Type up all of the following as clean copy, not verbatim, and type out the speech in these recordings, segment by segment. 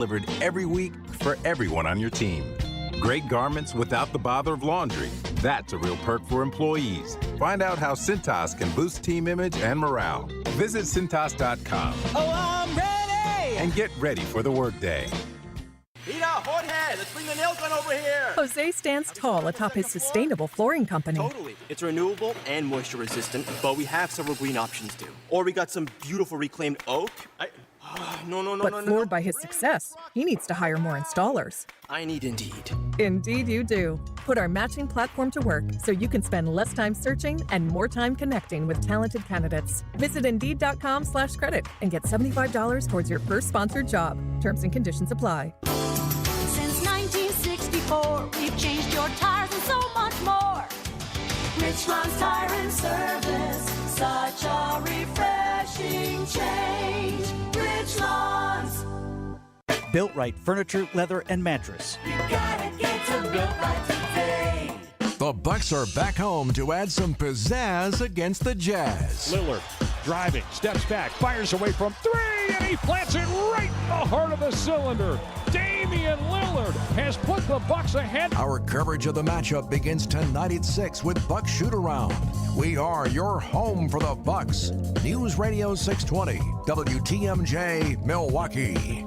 Delivered every week for everyone on your team. Great garments without the bother of laundry. That's a real perk for employees. Find out how Cintas can boost team image and morale. Visit Cintas.com. Oh, I'm ready! And get ready for the workday. Peter, Jorge, let's bring the nail gun over here. Jose stands tall atop his sustainable flooring company. Totally. It's renewable and moisture resistant, but we have several green options too. Or we got some beautiful reclaimed oak. But floored by his success, he needs to hire more installers. I need Indeed. Indeed you do. Put our matching platform to work so you can spend less time searching and more time connecting with talented candidates. Visit Indeed.com/credit and get $75 towards your first sponsored job. Terms and conditions apply. Since 1964, we've changed your tires and so much more. Richland's Tire and Service, such a refreshing change. Richland's. Built Right Furniture, Leather, and Mattress. You gotta get to Built Right today. The Bucks are back home to add some pizzazz against the Jazz. Lillard driving, steps back, fires away from three, and he plants it right in the heart of the cylinder. Damian Lillard has put the Bucks ahead. Our coverage of the matchup begins tonight at 6 with Buck Shoot Around. We are your home for the Bucks. News Radio 620, WTMJ, Milwaukee.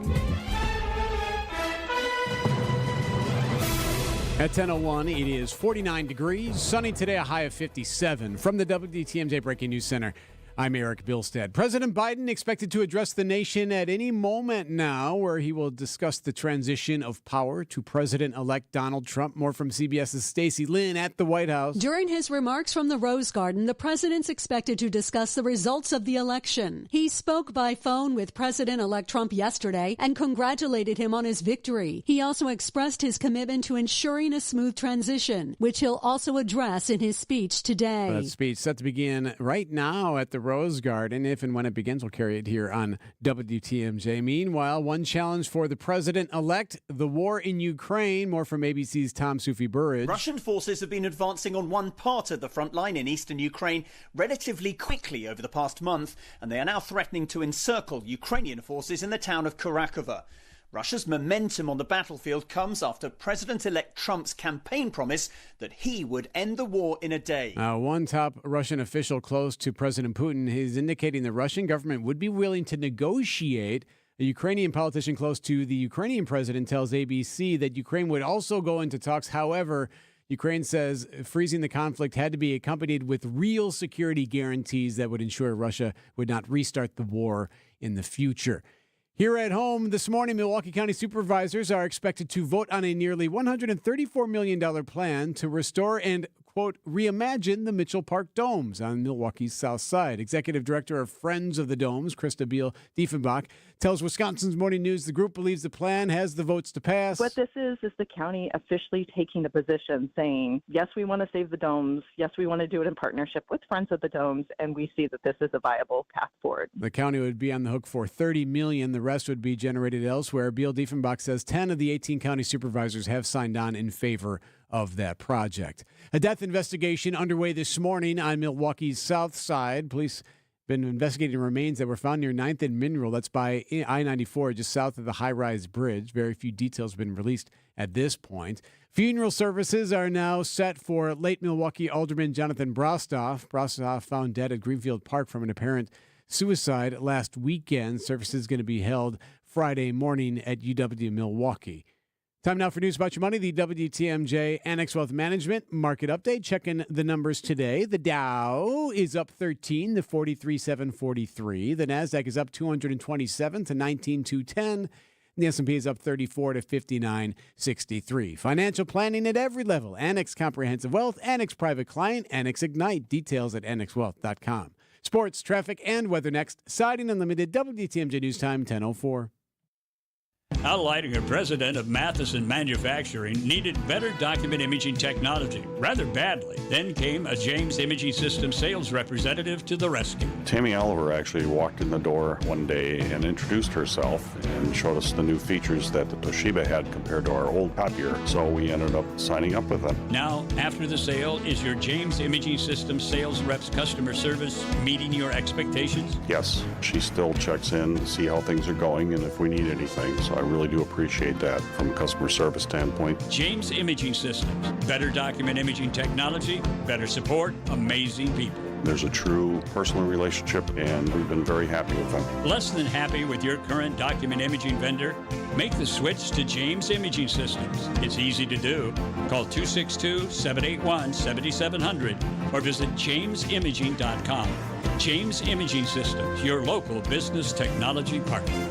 At 10:01, it is 49 degrees, sunny today, a high of 57. From the WTMJ Breaking News Center, I'm Eric Bilstead. President Biden expected to address the nation at any moment now, where he will discuss the transition of power to President-elect Donald Trump. More from CBS's Stacey Lynn at the White House. During his remarks from the Rose Garden, the president's expected to discuss the results of the election. He spoke by phone with President-elect Trump yesterday and congratulated him on his victory. He also expressed his commitment to ensuring a smooth transition, which he'll also address in his speech today. That speech set to begin right now at the Rose Garden. If and when it begins, we'll carry it here on WTMJ. Meanwhile, one challenge for the president-elect, the war in Ukraine. More from ABC's Tom Soufi-Burridge. Russian forces have been advancing on one part of the front line in eastern Ukraine relatively quickly over the past month, and they are now threatening to encircle Ukrainian forces in the town of Kharkiv. Russia's momentum on the battlefield comes after President-elect Trump's campaign promise that he would end the war in a day. One top Russian official close to President Putin is indicating the Russian government would be willing to negotiate. A Ukrainian politician close to the Ukrainian president tells ABC that Ukraine would also go into talks. However, Ukraine says freezing the conflict had to be accompanied with real security guarantees that would ensure Russia would not restart the war in the future. Here at home this morning, Milwaukee County supervisors are expected to vote on a nearly $134 million plan to restore and, quote, reimagine the Mitchell Park Domes on Milwaukee's south side. Executive Director of Friends of the Domes, Krista Diefenbach, tells Wisconsin's Morning News the group believes the plan has the votes to pass. What this is the county officially taking the position saying, yes, we want to save the domes. Yes, we want to do it in partnership with Friends of the Domes, and we see that this is a viable path forward. The county would be on the hook for $30 million. The rest would be generated elsewhere. Beal Diefenbach says 10 of the 18 county supervisors have signed on in favor of that project. A death investigation underway this morning on Milwaukee's south side. Police been investigating remains that were found near 9th and Mineral. That's by I-94, just south of the high-rise bridge. Very few details have been released at this point. Funeral services are now set for late Milwaukee Alderman Jonathan Brostoff. Brostoff found dead at Greenfield Park from an apparent suicide last weekend. Services going to be held Friday morning at UW Milwaukee. Time now for news about your money. The WTMJ Annex Wealth Management Market Update. Checking the numbers today. The Dow is up 13 to 43,743. The Nasdaq is up 227 to 19,210. The S&P is up 34 to 59.63. Financial planning at every level. Annex Comprehensive Wealth, Annex Private Client, Annex Ignite. Details at annexwealth.com. Sports, traffic, and weather next. Siding Unlimited, WTMJ News Time, 10:04. Al Leidinger, president of Matheson Manufacturing, needed better document imaging technology rather badly. Then came a James Imaging Systems sales representative to the rescue. Tammy Oliver actually walked in the door one day and introduced herself and showed us the new features that the Toshiba had compared to our old copier. So we ended up signing up with them. Now, after the sale, is your James Imaging Systems sales rep's customer service meeting your expectations? Yes, she still checks in to see how things are going and if we need anything. So I really do appreciate that from a customer service standpoint. James Imaging Systems. Better document imaging technology, better support, amazing people. There's a true personal relationship, and we've been very happy with them. Less than happy with your current document imaging vendor? Make the switch to James Imaging Systems. It's easy to do. Call 262-781-7700 or visit jamesimaging.com. James Imaging Systems, your local business technology partner.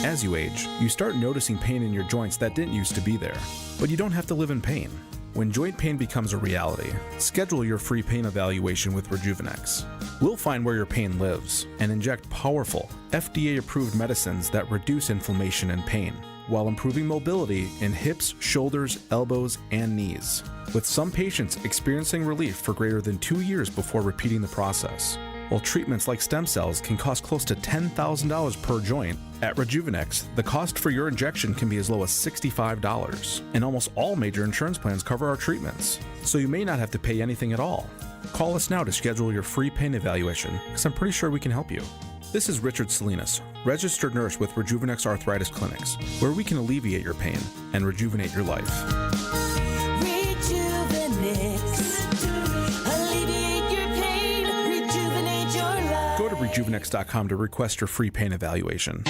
As you age, you start noticing pain in your joints that didn't used to be there. But you don't have to live in pain. When joint pain becomes a reality, schedule your free pain evaluation with Rejuvenex. We'll find where your pain lives and inject powerful, FDA-approved medicines that reduce inflammation and pain, while improving mobility in hips, shoulders, elbows, and knees, with some patients experiencing relief for greater than 2 years before repeating the process. While treatments like stem cells can cost close to $10,000 per joint, at Rejuvenex, the cost for your injection can be as low as $65, and almost all major insurance plans cover our treatments, so you may not have to pay anything at all. Call us now to schedule your free pain evaluation, because I'm pretty sure we can help you. This is Richard Salinas, registered nurse with Rejuvenex Arthritis Clinics, where we can alleviate your pain and rejuvenate your life. Go to Rejuvenex.com to request your free pain evaluation.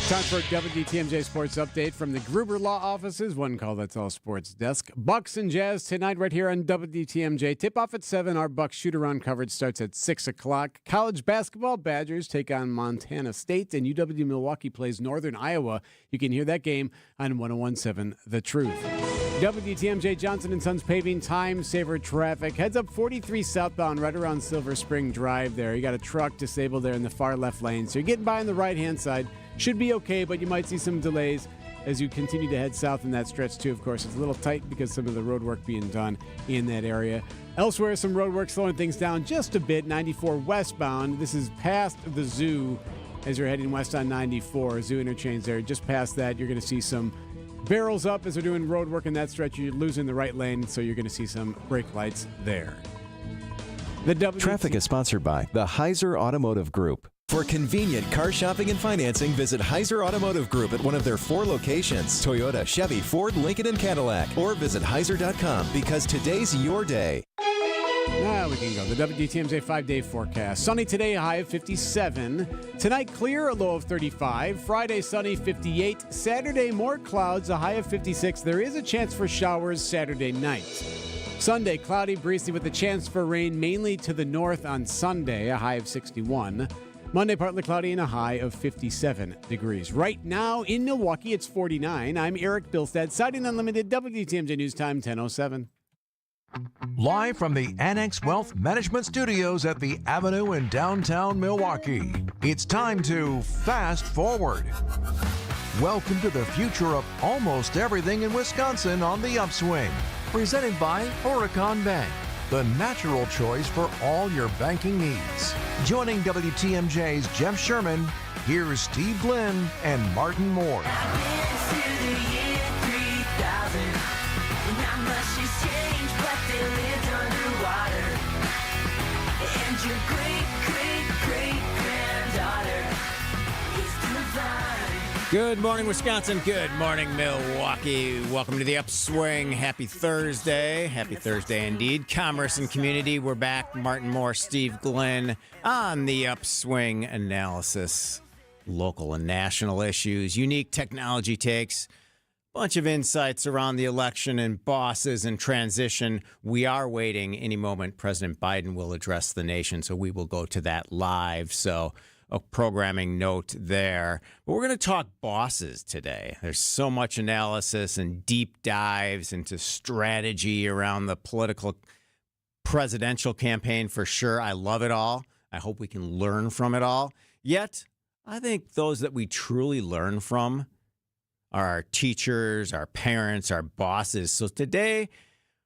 Time for a WTMJ Sports Update from the Gruber Law Offices. One call, that's all sports desk. Bucks and Jazz tonight right here on WTMJ. Tip-off at 7. Our Bucks shoot-around coverage starts at 6 o'clock. College basketball, Badgers take on Montana State, and UW-Milwaukee plays Northern Iowa. You can hear that game on 101.7 The Truth. WTMJ Johnson & Sons paving time saver traffic. Heads up 43 southbound right around Silver Spring Drive there. You got a truck disabled there in the far left lane. So you're getting by on the right-hand side. Should be okay, but you might see some delays as you continue to head south in that stretch too. Of course, it's a little tight because some of the road work being done in that area. Elsewhere, some road work slowing things down just a bit. 94 westbound. This is past the zoo as you're heading west on 94. Zoo interchange there. Just past that, you're going to see some barrels up as they're doing road work in that stretch. You're losing the right lane, so you're going to see some brake lights there. Traffic is sponsored by the Heiser Automotive Group. For convenient car shopping and financing, visit Heiser Automotive Group at one of their 4 locations: Toyota, Chevy, Ford, Lincoln, and Cadillac. Or visit Heiser.com, because today's your day. Now we can go. The WTMJ 5-day forecast. Sunny today, a high of 57. Tonight, clear, a low of 35. Friday, sunny, 58. Saturday, more clouds, a high of 56. There is a chance for showers Saturday night. Sunday, cloudy, breezy with a chance for rain mainly to the north on Sunday, a high of 61. Monday, partly cloudy and a high of 57 degrees. Right now in Milwaukee, it's 49. I'm Eric Bilstead, Siding Unlimited, WTMJ News Time, 10:07. Live from the Annex Wealth Management Studios at the Avenue in downtown Milwaukee, it's time to fast forward. Welcome to the future of almost everything in Wisconsin on the Upswing. Presented by Horicon Bank, the natural choice for all your banking needs. Joining WTMJ's Jeff Sherman, here's Steve Glenn and Martin Moore. Good morning, Wisconsin. Good morning, Milwaukee. Welcome to the Upswing. Happy Thursday. Happy Thursday indeed. Commerce and Community. We're back. Martin Moore, Steve Glenn on the Upswing analysis. Local and national issues. Unique technology takes. Bunch of insights around the election and bosses and transition. We are waiting any moment. President Biden will address the nation, so we will go to that live. So a programming note there. But we're going to talk bosses today. There's so much analysis and deep dives into strategy around the political presidential campaign for sure. I love it all. I hope we can learn from it all. Yet, I think those that we truly learn from are our teachers, our parents, our bosses. So today,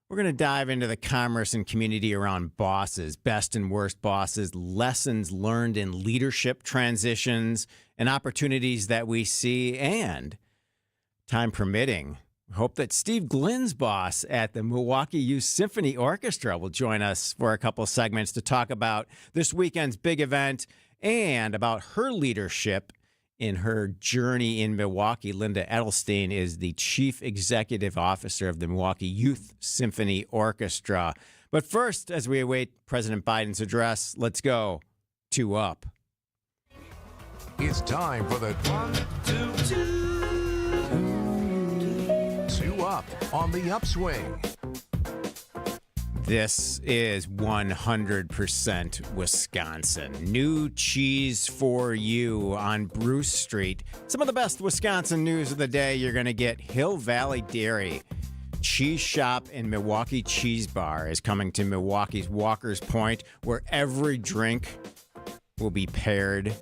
we're going to dive into the commerce and community around bosses, best and worst bosses, lessons learned in leadership transitions, and opportunities that we see, and, time permitting, hope that Steve Glenn's boss at the Milwaukee Youth Symphony Orchestra will join us for a couple segments to talk about this weekend's big event and about her leadership in her journey in Milwaukee. Linda Edelstein is the Chief Executive Officer of the Milwaukee Youth Symphony Orchestra. But first, as we await President Biden's address, let's go to Up. It's time for the 1, 2, 2 Up on the Upswing. This is 100% Wisconsin. New cheese for you on Bruce Street. Some of the best Wisconsin news of the day you're going to get. Hill Valley Dairy Cheese Shop and Milwaukee Cheese Bar is coming to Milwaukee's Walker's Point, where every drink will be paired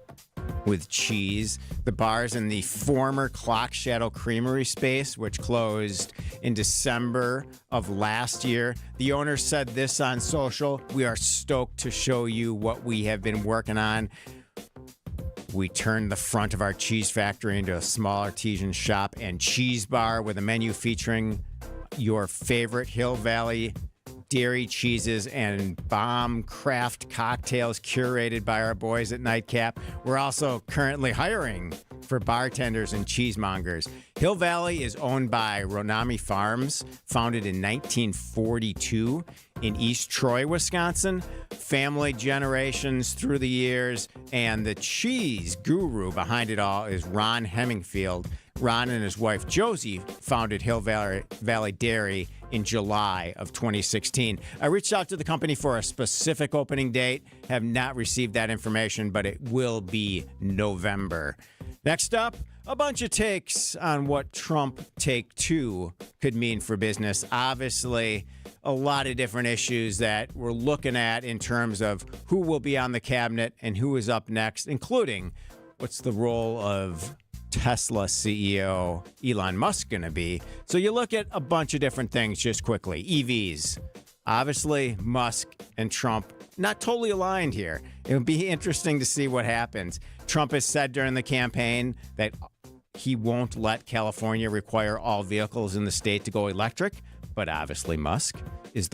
with cheese. The bar's in the former Clock Shadow Creamery space, which closed in December of last year. The owner said this on social: "We are stoked to show you what we have been working on. We turned the front of our cheese factory into a small artisan shop and cheese bar with a menu featuring your favorite Hill Valley dairy cheeses and bomb craft cocktails curated by our boys at Nightcap. We're also currently hiring for bartenders and cheesemongers." Hill Valley is owned by Ronami Farms, founded in 1942 in East Troy, Wisconsin. Family generations through the years, and the cheese guru behind it all is Ron Hemmingfield. Ron and his wife Josie founded Hill Valley Dairy in July of 2016. I reached out to the company for a specific opening date, have not received that information, but it will be November. Next up, a bunch of takes on what Trump Take 2 could mean for business. Obviously, a lot of different issues that we're looking at in terms of who will be on the cabinet and who is up next, including what's the role of Tesla CEO Elon Musk going to be. So you look at a bunch of different things just quickly. EVs. Obviously, Musk and Trump not totally aligned here. It would be interesting to see what happens. Trump has said during the campaign that he won't let California require all vehicles in the state to go electric, but obviously Musk is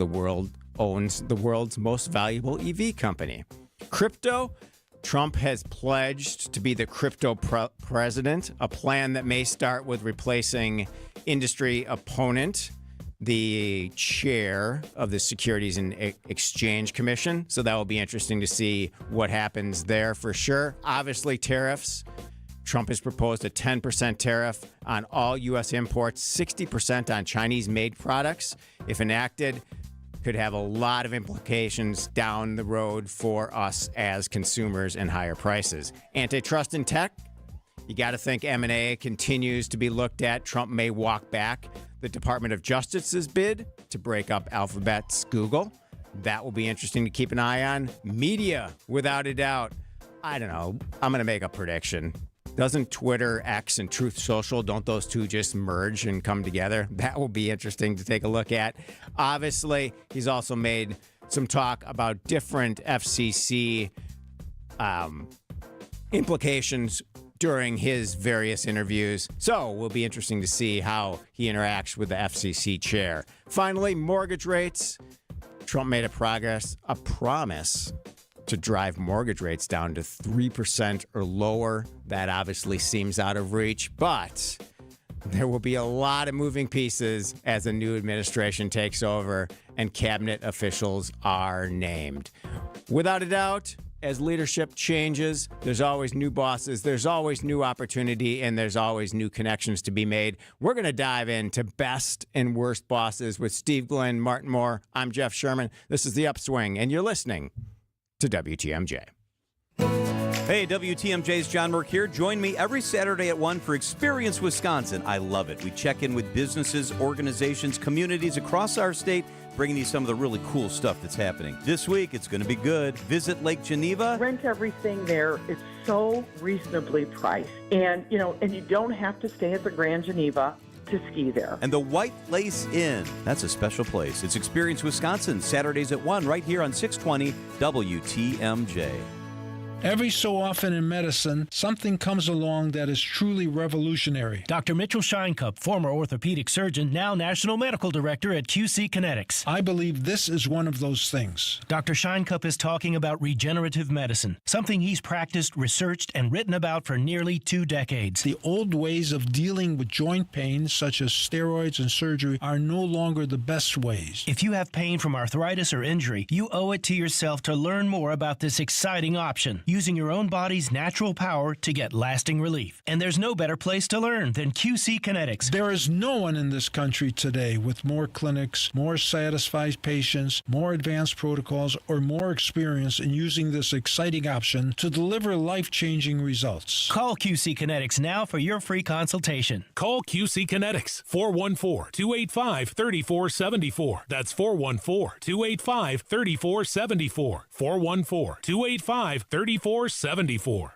owns the world's most valuable EV company. Crypto. Trump has pledged to be the crypto president, a plan that may start with replacing industry opponent, the chair of the Securities and Exchange Commission. So that will be interesting to see what happens there for sure. Obviously, tariffs. Trump has proposed a 10% tariff on all U.S. imports, 60% on Chinese-made products. If enacted, could have a lot of implications down the road for us as consumers and higher prices. Antitrust in tech. You got to think M&A continues to be looked at. Trump may walk back the Department of Justice's bid to break up Alphabet's Google. That will be interesting to keep an eye on. Media, without a doubt. I don't know. I'm going to make a prediction. Doesn't Twitter, X, and Truth Social, don't those two just merge and come together? That will be interesting to take a look at. Obviously, he's also made some talk about different FCC implications during his various interviews. So it will be interesting to see how he interacts with the FCC chair. Finally, mortgage rates. Trump made a promise to drive mortgage rates down to 3% or lower. That obviously seems out of reach, but there will be a lot of moving pieces as a new administration takes over and cabinet officials are named. Without a doubt, as leadership changes, there's always new bosses, there's always new opportunity, and there's always new connections to be made. We're going to dive into best and worst bosses with Steve Glenn, Martin Moore. I'm Jeff Sherman. This is The Upswing, and you're listening to WTMJ. Hey, WTMJ's John Merck here. Join me every Saturday at 1 for Experience Wisconsin. I love it. We check in with businesses, organizations, communities across our state, bringing you some of the really cool stuff that's happening. This week, it's going to be good. Visit Lake Geneva. Rent everything there. It's so reasonably priced. And you don't have to stay at the Grand Geneva to ski there. And the White Lace Inn. That's a special place. It's Experience Wisconsin, Saturdays at 1, right here on 620 WTMJ. Every so often in medicine, something comes along that is truly revolutionary. Dr. Mitchell Scheinkup, former orthopedic surgeon, now National Medical Director at QC Kinetics. I believe this is one of those things. Dr. Scheinkup is talking about regenerative medicine, something he's practiced, researched, and written about for nearly 2 decades. The old ways of dealing with joint pain, such as steroids and surgery, are no longer the best ways. If you have pain from arthritis or injury, you owe it to yourself to learn more about this exciting option, using your own body's natural power to get lasting relief. And there's no better place to learn than QC Kinetics. There is no one in this country today with more clinics, more satisfied patients, more advanced protocols, or more experience in using this exciting option to deliver life-changing results. Call QC Kinetics now for your free consultation. Call QC Kinetics, 414-285-3474. That's 414-285-3474. 414-285-3474.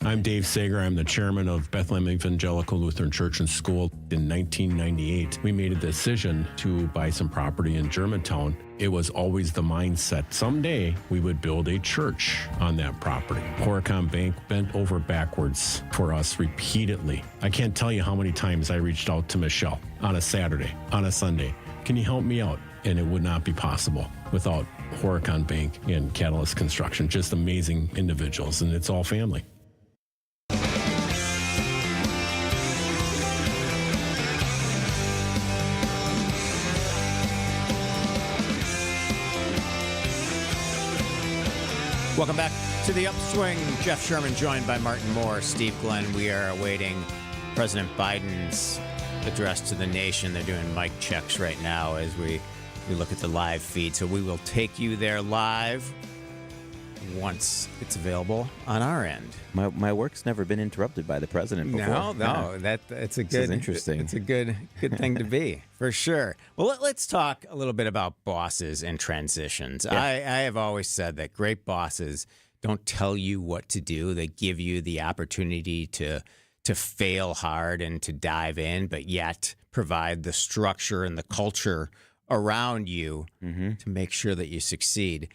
I'm Dave Sager. I'm the chairman of Bethlehem Evangelical Lutheran Church and School. In 1998, we made a decision to buy some property in Germantown. It was always the mindset, someday we would build a church on that property. Horicon Bank bent over backwards for us repeatedly. I can't tell you how many times I reached out to Michelle on a Saturday, on a Sunday. Can you help me out? And it would not be possible without Horicon Bank and Catalyst Construction. Just amazing individuals, and it's all family. Welcome back to the Upswing. Jeff Sherman joined by Martin Moore, Steve Glenn. We are awaiting President Biden's address to the nation. They're doing mic checks right now as we look at the live feed. So we will take you there live once it's available on our end. My work's never been interrupted by the president before. No, that's a good. This is interesting. It's a good thing to be, for sure. Well, let's talk a little bit about bosses and transitions. Yeah. I have always said that great bosses don't tell you what to do. They give you the opportunity to fail hard and to dive in, but yet provide the structure and the culture around you to make sure that you succeed.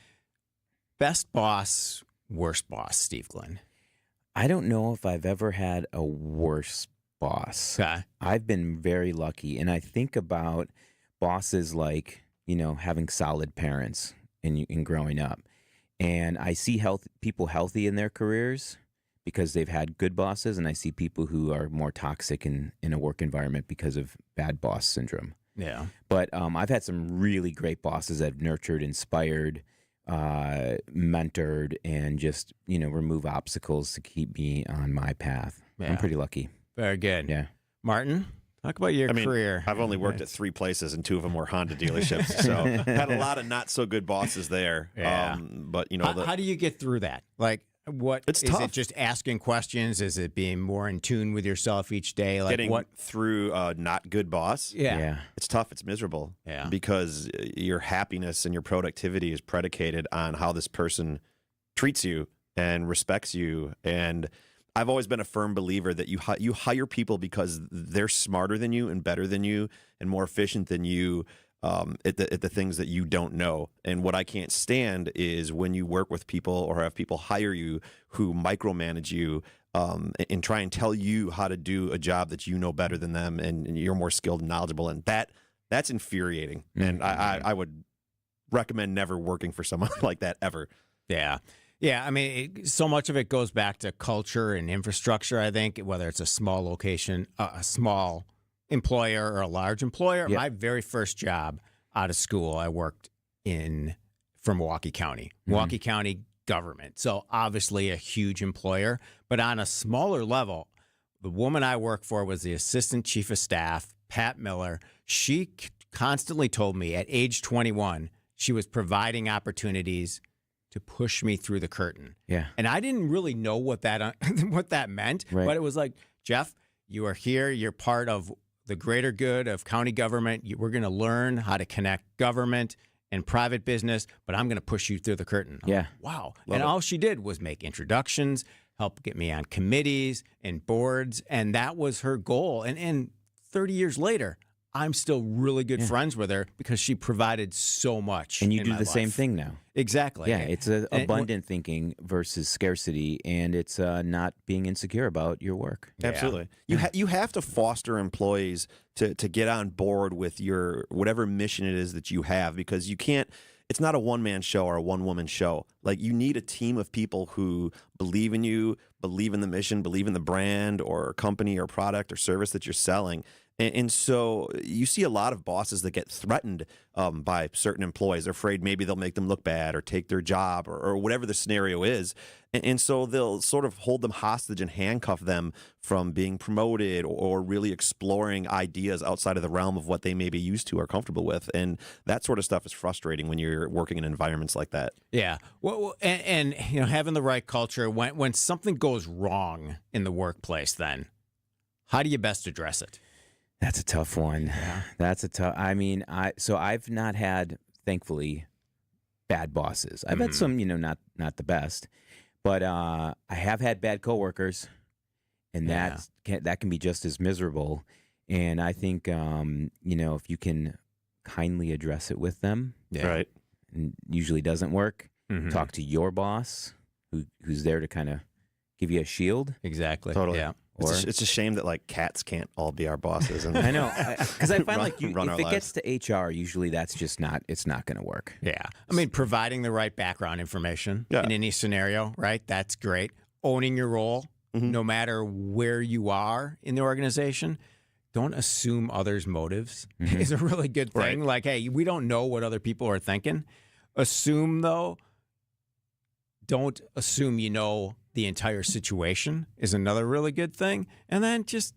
Best boss, worst boss, Steve Glenn. I don't know if I've ever had a worse boss. Okay. I've been very lucky, and I think about bosses like, having solid parents in growing up. And I see people healthy in their careers because they've had good bosses, and I see people who are more toxic in a work environment because of bad boss syndrome. Yeah. But I've had some really great bosses that have nurtured, inspired, mentored, and just, remove obstacles to keep me on my path. Yeah. I'm pretty lucky. Very good. Yeah. Martin, talk about your career. I've only worked at 3 places, and 2 of them were Honda dealerships. So had a lot of not so good bosses there. Yeah. But how do you get through that? Like, what it's is tough. it? Just asking questions? Is it being more in tune with yourself each day? Like getting through a not good boss. Yeah. It's tough. It's miserable. Yeah. Because your happiness and your productivity is predicated on how this person treats you and respects you. And I've always been a firm believer that you hire people because they're smarter than you and better than you and more efficient than you at the things that you don't know. And what I can't stand is when you work with people or have people hire you who micromanage you and try and tell you how to do a job that you know better than them and you're more skilled and knowledgeable. And that's infuriating. And I would recommend never working for someone like that ever. Yeah. Yeah, I mean, so much of it goes back to culture and infrastructure, I think, whether it's a small location, a small employer or a large employer. Yep. My very first job out of school, I worked for Milwaukee County, Milwaukee County government. So obviously a huge employer, but on a smaller level, the woman I worked for was the assistant chief of staff, Pat Miller. She constantly told me at age 21, she was providing opportunities to push me through the curtain. Yeah. And I didn't really know what that meant, Right. but it was like, Jeff, you are here. You're part of the greater good of county government. We're going to learn how to connect government and private business, but I'm going to push you through the curtain. I'm Yeah. like, wow. And all she did was make introductions, help get me on committees and boards, and that was her goal. And 30 years later, I'm still really good friends with her because she provided so much. And you in do my the same life. thing now. Exactly. Yeah, it's abundant thinking versus scarcity, and it's not being insecure about your work. Absolutely. You have to foster employees to get on board with your whatever mission it is that you have, because you can't. It's not a one-man show or a one-woman show. Like, you need a team of people who believe in you, believe in the mission, believe in the brand or company or product or service that you're selling. And so you see a lot of bosses that get threatened by certain employees. They're afraid maybe they'll make them look bad or take their job or whatever the scenario is. And so they'll sort of hold them hostage and handcuff them from being promoted or really exploring ideas outside of the realm of what they may be used to or comfortable with. And that sort of stuff is frustrating when you're working in environments like that. Yeah. Well, and you know, having the right culture, when something goes wrong in the workplace, then how do you best address it? That's a tough one. Yeah. That's a tough. I mean, I've not had, thankfully, bad bosses. I've had some, not the best, but I have had bad coworkers, and that can be just as miserable. And I think if you can kindly address it with them, right, and usually doesn't work. Talk to your boss, who's there to kind of give you a shield. Exactly. Totally. Yeah. It's a shame that like cats can't all be our bosses. And I know, because I find if our it lives. gets to HR, usually that's just it's not going to work. Yeah. I mean, providing the right background information in any scenario, right? That's great. Owning your role, no matter where you are in the organization. Don't assume others' motives is a really good thing. Right. Like, hey, we don't know what other people are thinking. Assume, though. Don't assume you know the entire situation is another really good thing. And then just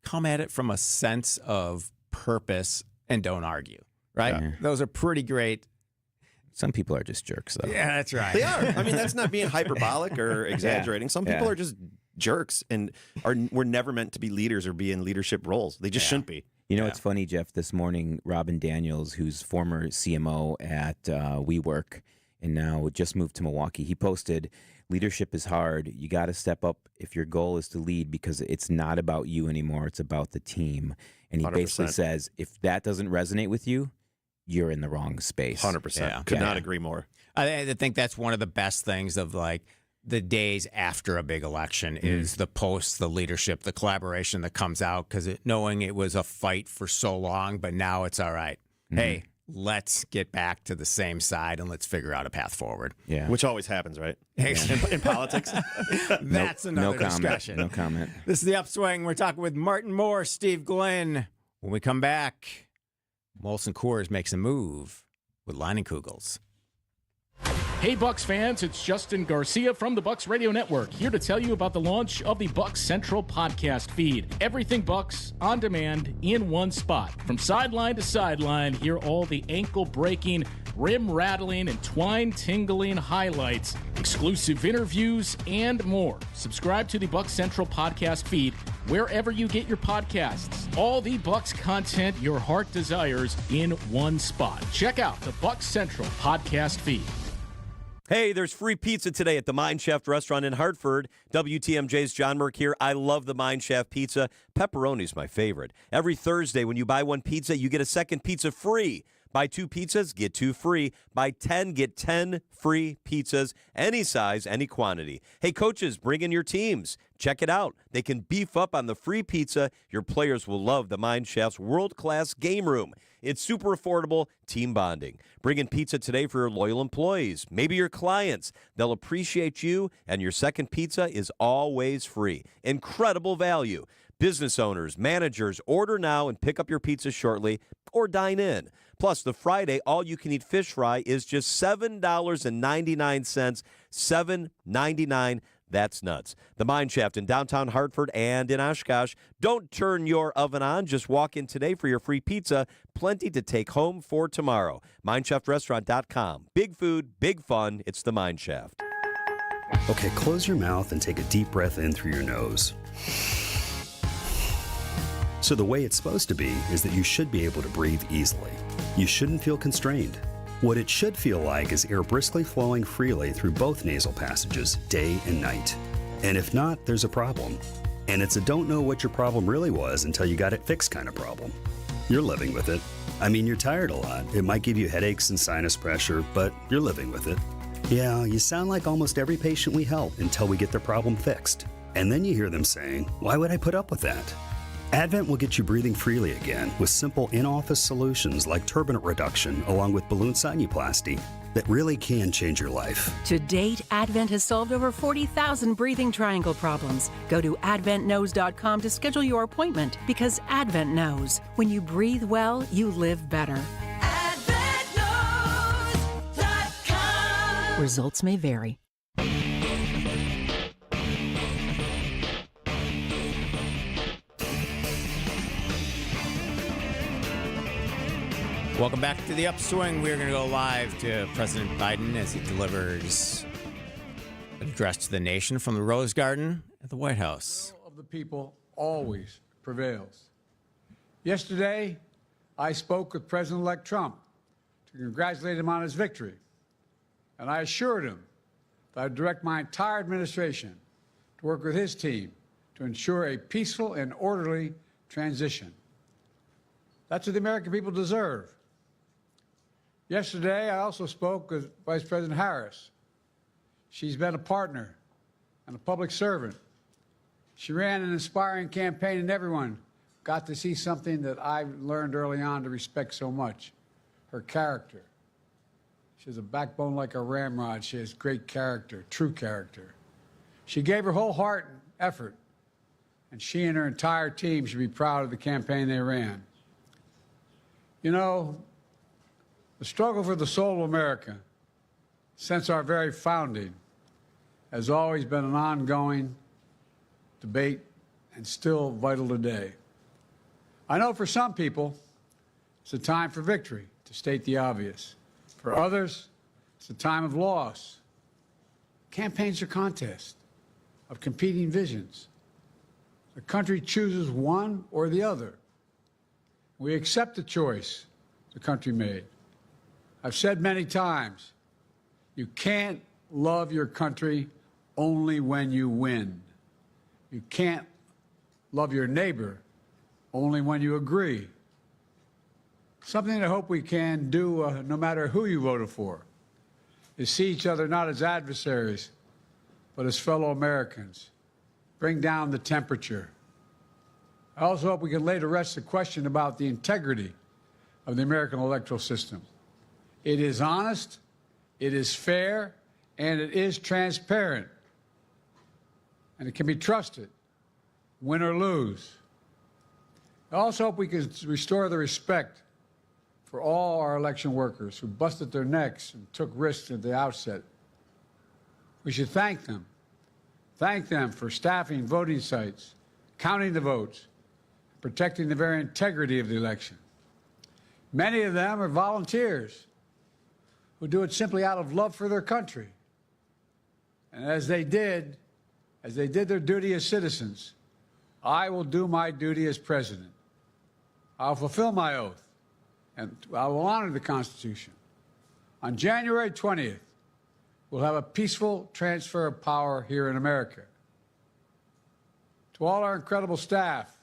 come at it from a sense of purpose and don't argue, right? Yeah. Those are pretty great. Some people are just jerks, though. Yeah, that's right. They are. I mean, that's not being hyperbolic or exaggerating. Some people are just jerks and were never meant to be leaders or be in leadership roles. They just shouldn't be. You know, it's funny, Jeff, this morning, Robin Daniels, who's former CMO at WeWork and now just moved to Milwaukee, he posted, leadership is hard. You got to step up if your goal is to lead, because it's not about you anymore. It's about the team. And he 100%. basically says, if that doesn't resonate with you, you're in the wrong space. 100%. Yeah. Could not agree more. I think that's one of the best things of like the days after a big election is the post, the leadership, the collaboration that comes out, because knowing it was a fight for so long, but now it's all right. Hey, let's get back to the same side and let's figure out a path forward. Yeah. Which always happens, right? In politics. That's another comment. discussion. No comment. This is The Upswing. We're talking with Martin Moore, Steve Glenn. When we come back, Molson Coors makes a move with Leinenkugels. Hey Bucks fans, it's Justin Garcia from the Bucks Radio Network, here to tell you about the launch of the Bucks Central podcast feed. Everything Bucks, on demand, in one spot. From sideline to sideline, hear all the ankle-breaking, rim-rattling, and twine-tingling highlights, exclusive interviews, and more. Subscribe to the Bucks Central podcast feed wherever you get your podcasts. All the Bucks content your heart desires in one spot. Check out the Bucks Central podcast feed. Hey, there's free pizza today at the Mine Shaft restaurant in Hartford. WTMJ's John Merck here. I love the Mine Shaft pizza. Pepperoni's my favorite. Every Thursday, when you buy one pizza, you get a second pizza free. Buy 2 pizzas, get 2 free. Buy 10, get 10 free pizzas. Any size, any quantity. Hey, coaches, bring in your teams. Check it out. They can beef up on the free pizza. Your players will love the Mine Shaft's world-class game room. It's super affordable, team bonding. Bring in pizza today for your loyal employees, maybe your clients. They'll appreciate you, and your second pizza is always free. Incredible value. Business owners, managers, order now and pick up your pizza shortly or dine in. Plus, the Friday all-you-can-eat fish fry is just $7.99, $7.99. That's nuts. The Mine Shaft in downtown Hartford and in Oshkosh. Don't turn your oven on. Just walk in today for your free pizza. Plenty to take home for tomorrow. MineShaftRestaurant.com. Big food, big fun. It's the Mine Shaft. Okay, close your mouth and take a deep breath in through your nose. So the way it's supposed to be is that you should be able to breathe easily. You shouldn't feel constrained. What it should feel like is air briskly flowing freely through both nasal passages, day and night. And if not, there's a problem. And it's a don't know what your problem really was until you got it fixed kind of problem. You're living with it. I mean, you're tired a lot. It might give you headaches and sinus pressure, but you're living with it. Yeah, you sound like almost every patient we help until we get their problem fixed. And then you hear them saying, why would I put up with that? Advent will get you breathing freely again with simple in-office solutions like turbinate reduction along with balloon sinuplasty that really can change your life. To date, Advent has solved over 40,000 breathing triangle problems. Go to adventknows.com to schedule your appointment because Advent knows when you breathe well, you live better. AdventKnows.com. Results may vary. Welcome back to the Upswing. We're going to go live to President Biden as he delivers an address to the nation from the Rose Garden at the White House. The will of the people always prevails. Yesterday, I spoke with President-elect Trump to congratulate him on his victory, and I assured him that I'd direct my entire administration to work with his team to ensure a peaceful and orderly transition. That's what the American people deserve. Yesterday, I also spoke with Vice President Harris. She's been a partner and a public servant. She ran an inspiring campaign, and everyone got to see something that I learned early on to respect so much, her character. She has a backbone like a ramrod. She has great character, true character. She gave her whole heart and effort, and she and her entire team should be proud of the campaign they ran. You know, the struggle for the soul of America since our very founding has always been an ongoing debate and still vital today. I know for some people, it's a time for victory, to state the obvious. For others, it's a time of loss. Campaigns are contests of competing visions. The country chooses one or the other. We accept the choice the country made. I've said many times, you can't love your country only when you win. You can't love your neighbor only when you agree. Something I hope we can do, no matter who you voted for, is see each other not as adversaries, but as fellow Americans. Bring down the temperature. I also hope we can lay to rest the question about the integrity of the American electoral system. It is honest, it is fair, and it is transparent. And it can be trusted, win or lose. I also hope we can restore the respect for all our election workers who busted their necks and took risks at the outset. We should thank them. Thank them for staffing voting sites, counting the votes, protecting the very integrity of the election. Many of them are volunteers who do it simply out of love for their country. And as they did their duty as citizens, I will do my duty as president. I'll fulfill my oath, and I will honor the Constitution. On January 20th, we'll have a peaceful transfer of power here in America. To all our incredible staff,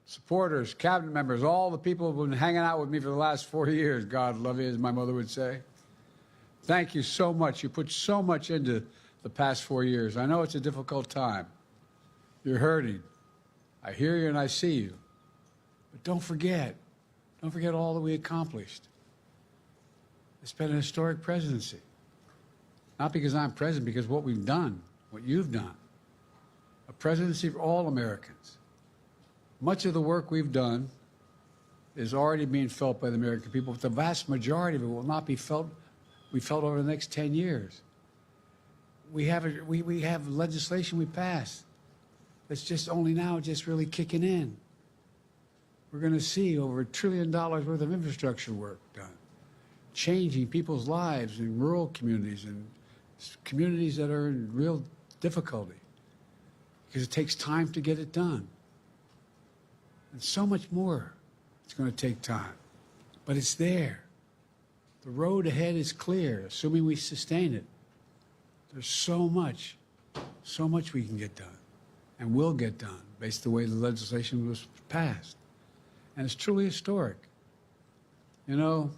supporters, cabinet members, all the people who've been hanging out with me for the last 4 years, God love you, as my mother would say. Thank you so much. You put so much into the past 4 years. I know it's a difficult time. You're hurting. I hear you and I see you. But don't forget all that we accomplished. It's been an historic presidency. Not because I'm president, because what we've done, what you've done. A presidency for all Americans. Much of the work we've done is already being felt by the American people, but the vast majority of it will not be felt over the next 10 years. We have legislation we passed that's just only now just really kicking in. We're going to see over $1 trillion worth of infrastructure work done, changing people's lives in rural communities and communities that are in real difficulty because it takes time to get it done. And so much more it's going to take time, but it's there. The road ahead is clear, assuming we sustain it. There's so much we can get done. and will get done based on the way the legislation was passed. And it's truly historic. You know,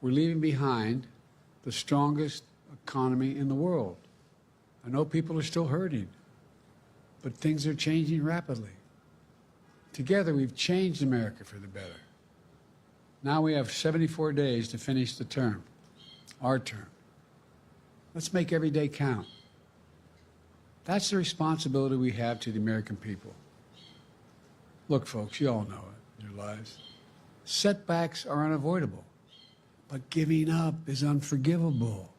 we're leaving behind the strongest economy in the world. I know people are still hurting, but things are changing rapidly. Together, we've changed America for the better. Now we have 74 days to finish the term, our term. Let's make every day count. That's the responsibility we have to the American people. Look, folks, you all know it in your lives. Setbacks are unavoidable, but giving up is unforgivable.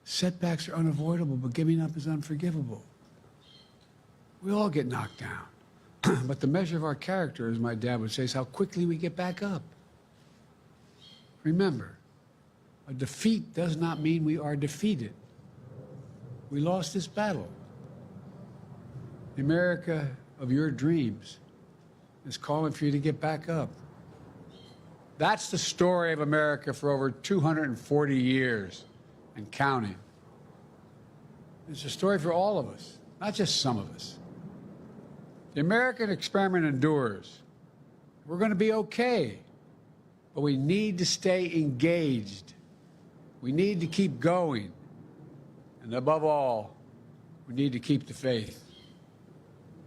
Setbacks are unavoidable, but giving up is unforgivable. We all get knocked down, but the measure of our character, as my dad would say, is how quickly we get back up. Remember, a defeat does not mean we are defeated. We lost this battle. The America of your dreams is calling for you to get back up. That's the story of America for over 240 years and counting. It's a story for all of us, not just some of us. The American experiment endures. We're going to be okay, but we need to stay engaged. We need to keep going. And above all, we need to keep the faith.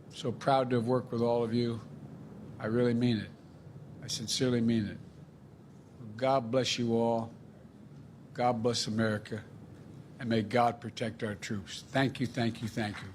I'm so proud to have worked with all of you. I really mean it. I sincerely mean it. God bless you all. God bless America. And may God protect our troops. Thank you, thank you, thank you.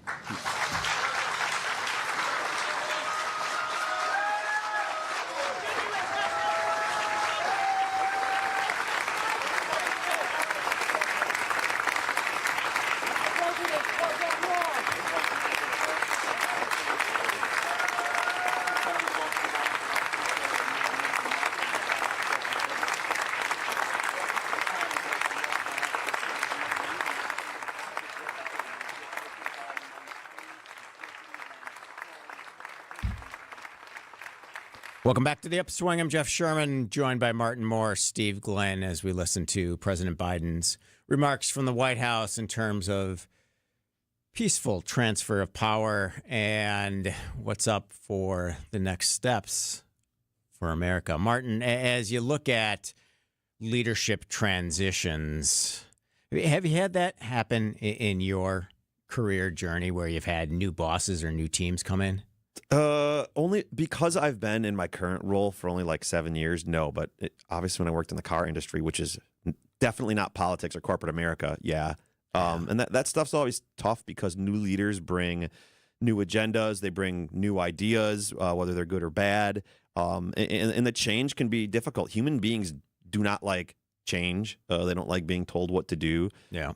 Welcome back to the Upswing. I'm Jeff Sherman, joined by Martin Moore, Steve Glenn, as we listen to President Biden's remarks from the White House in terms of peaceful transfer of power and what's up for the next steps for America. Martin, as you look at leadership transitions, have you had that happen in your career journey where you've had new bosses or new teams come in? Only because I've been in my current role for only like 7 years. No, but obviously when I worked in the car industry, which is definitely not politics or corporate America. Yeah. And that stuff's always tough because new leaders bring new agendas. They bring new ideas, whether they're good or bad. And the change can be difficult. Human beings do not like change. They don't like being told what to do. Yeah.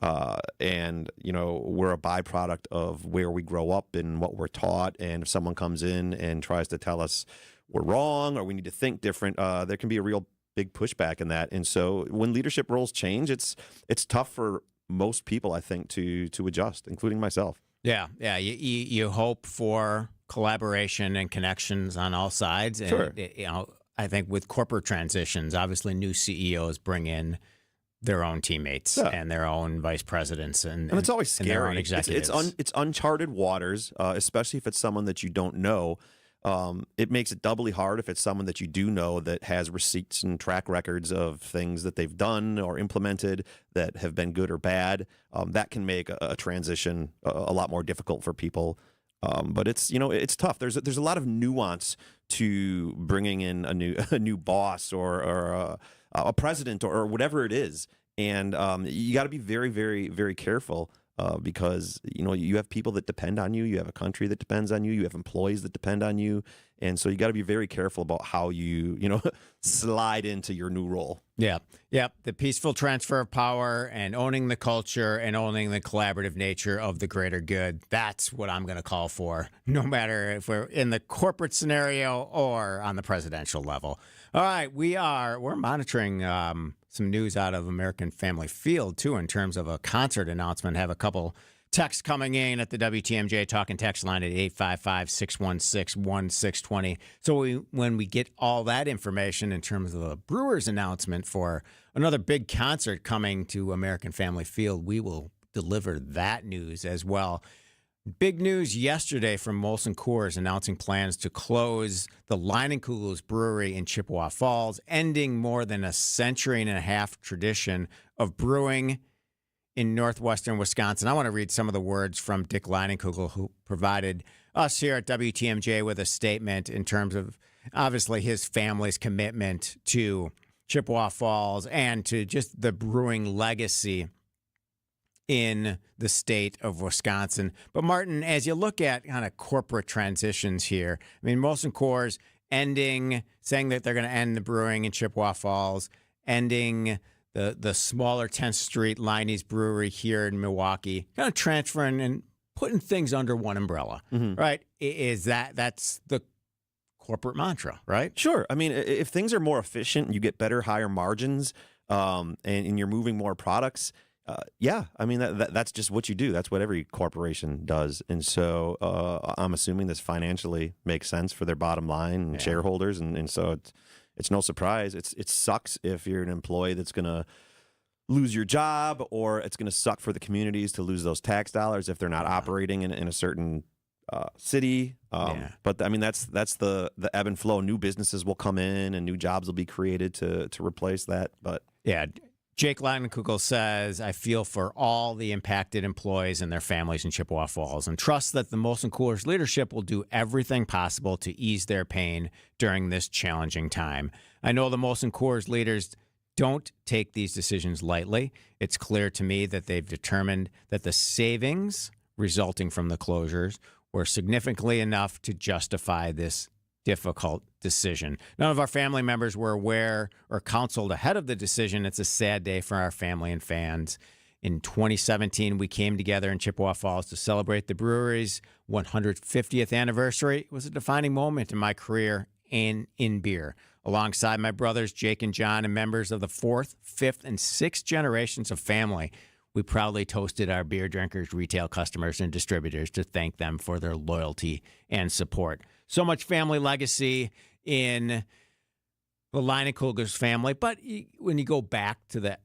And, you know, we're a byproduct of where we grow up and what we're taught. And if someone comes in and tries to tell us we're wrong or we need to think different, there can be a real big pushback in that. And so when leadership roles change, it's tough for most people, I think, to adjust, including myself. Yeah. Yeah. You hope for collaboration and connections on all sides. And, sure. You know, I think with corporate transitions, obviously new CEOs bring in their own teammates and their own vice presidents and it's always scary. And their own executives. It's uncharted waters, especially if it's someone that you don't know. It makes it doubly hard if it's someone that you do know that has receipts and track records of things that they've done or implemented that have been good or bad. That can make a transition a lot more difficult for people. But it's tough. There's a lot of nuance to bringing in a new boss or a president or whatever it is, and you got to be very, very, very careful because you have people that depend on you, you have a country that depends on you, you have employees that depend on you, and so you got to be very careful about how you slide into your new role. Yeah. The peaceful transfer of power and owning the culture and owning the collaborative nature of the greater good. That's what I'm going to call for, no matter if we're in the corporate scenario or on the presidential level. All right. We're monitoring some news out of American Family Field, too, in terms of a concert announcement. Have a couple texts coming in at the WTMJ talking text line at 855-616-1620. So when we get all that information in terms of the Brewers announcement for another big concert coming to American Family Field, we will deliver that news as well. Big news yesterday from Molson Coors announcing plans to close the Leinenkugels Brewery in Chippewa Falls, ending more than a century and a half tradition of brewing in northwestern Wisconsin. I want to read some of the words from Dick Leinenkugel, who provided us here at WTMJ with a statement in terms of, obviously, his family's commitment to Chippewa Falls and to just the brewing legacy in the state of Wisconsin. But Martin, as you look at kind of corporate transitions here, I mean, Molson Coors saying that they're going to end the brewing in Chippewa Falls, ending the smaller 10th Street Liney's Brewery here in Milwaukee, kind of transferring and putting things under one umbrella, right? That's the corporate mantra, right? Sure. I mean, if things are more efficient, you get better, higher margins, and you're moving more products. Yeah, I mean, that's just what you do. That's what every corporation does. And so I'm assuming this financially makes sense for their bottom line and shareholders. And so it's no surprise. It sucks if you're an employee that's going to lose your job, or it's going to suck for the communities to lose those tax dollars if they're not operating in a certain city. But I mean, that's the ebb and flow. New businesses will come in and new jobs will be created to replace that. But yeah. Jake Leinenkugel says, I feel for all the impacted employees and their families in Chippewa Falls and trust that the Molson Coors leadership will do everything possible to ease their pain during this challenging time. I know the Molson Coors leaders don't take these decisions lightly. It's clear to me that they've determined that the savings resulting from the closures were significantly enough to justify this difficult decision. None of our family members were aware or counseled ahead of the decision. It's a sad day for our family and fans. In 2017, we came together in Chippewa Falls to celebrate the brewery's 150th anniversary. It was a defining moment in my career in beer. Alongside my brothers, Jake and John, and members of the 4th, 5th, and 6th generations of family, we proudly toasted our beer drinkers, retail customers, and distributors to thank them for their loyalty and support. So much family legacy in the Leinenkugels family. But when you go back to the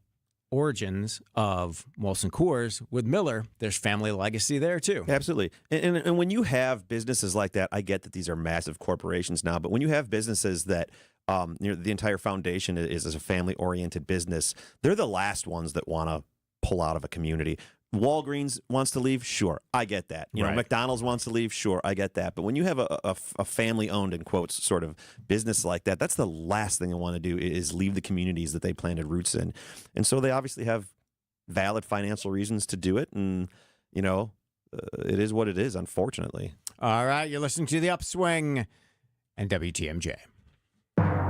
origins of Molson Coors with Miller, there's family legacy there too. Absolutely. And when you have businesses like that, I get that these are massive corporations now, but when you have businesses that the entire foundation is a family-oriented business, they're the last ones that want to pull out of a community. Walgreens wants to leave, sure, I get that. You know, McDonald's wants to leave, sure, I get that. But when you have a family-owned, in quotes, sort of business like that, that's the last thing I want to do is leave the communities that they planted roots in. And so they obviously have valid financial reasons to do it, and, you know, it is what it is, unfortunately. All right, you're listening to The Upswing and WTMJ.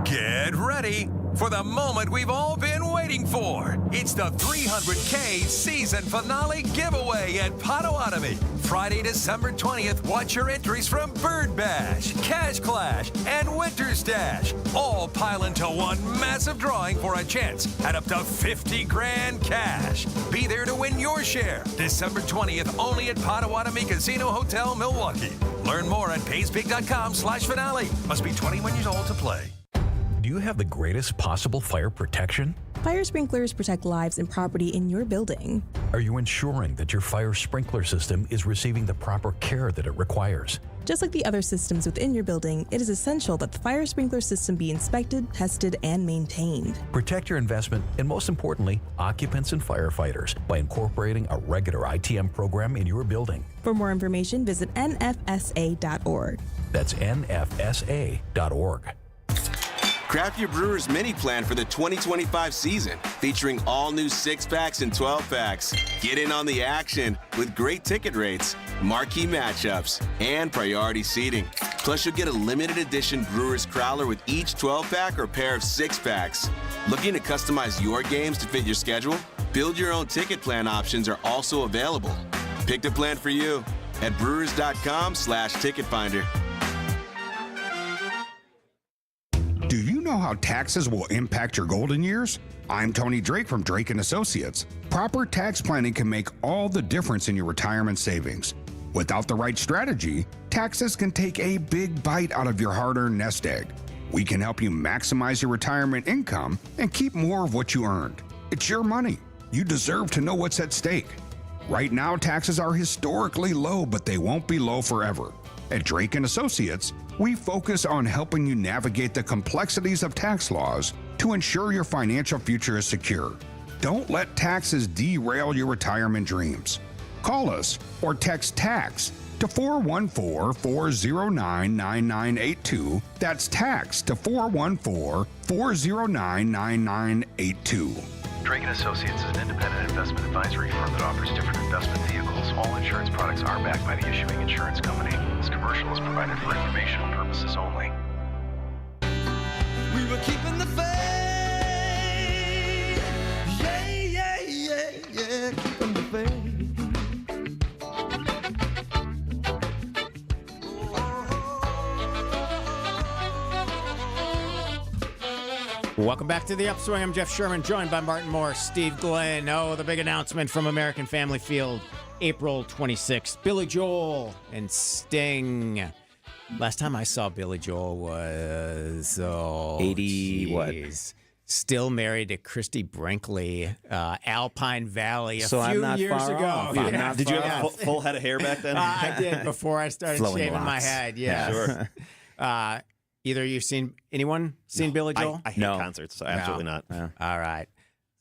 Get ready for the moment we've all been waiting for. It's the 300K season finale giveaway at Potawatomi. Friday, December 20th, watch your entries from Bird Bash, Cash Clash, and Winter Stash. All pile into one massive drawing for a chance at up to 50 grand cash. Be there to win your share. December 20th, only at Potawatomi Casino Hotel, Milwaukee. Learn more at payspeak.com/finale. Must be 21 years old to play. Do you have the greatest possible fire protection? Fire sprinklers protect lives and property in your building. Are you ensuring that your fire sprinkler system is receiving the proper care that it requires? Just like the other systems within your building, it is essential that the fire sprinkler system be inspected, tested, and maintained. Protect your investment and, most importantly, occupants and firefighters by incorporating a regular ITM program in your building. For more information, visit nfsa.org. That's nfsa.org. Craft your brewer's mini plan for the 2025 season, featuring all new 6-packs and 12-packs. Get in on the action with great ticket rates, marquee matchups, and priority seating. Plus, you'll get a limited edition Brewer's Crowler with each 12-pack or pair of 6-packs. Looking to customize your games to fit your schedule? Build your own ticket plan options are also available. Pick the plan for you at brewers.com/ticketfinder. Do you know how taxes will impact your golden years? I'm Tony Drake from Drake & Associates. Proper tax planning can make all the difference in your retirement savings. Without the right strategy, taxes can take a big bite out of your hard-earned nest egg. We can help you maximize your retirement income and keep more of what you earned. It's your money. You deserve to know what's at stake. Right now, taxes are historically low, but they won't be low forever. At Drake & Associates, we focus on helping you navigate the complexities of tax laws to ensure your financial future is secure. Don't let taxes derail your retirement dreams. Call us or text TAX to 414-409-9982. That's TAX to 414-409-9982. Drake & Associates is an independent investment advisory firm that offers different investment vehicles. All insurance products are backed by the issuing insurance company. This commercial is provided for informational purposes only. We were keeping the faith. Yeah, yeah, yeah, yeah. Keeping the faith. Welcome back to the Upswing. I'm Jeff Sherman, joined by Martin Moore, Steve Glenn. Oh, the big announcement from American Family Field, April 26th. Billy Joel and Sting. Last time I saw Billy Joel was 80 what? Still married to Christy Brinkley, Alpine Valley, a So I'm few not years far ago. off. Yeah. Did you have a full head of hair back then? I did before I started Flowing shaving my locks. head. Yeah, Sure. Either of you seen Billy Joel? I hate concerts. So absolutely not. All right.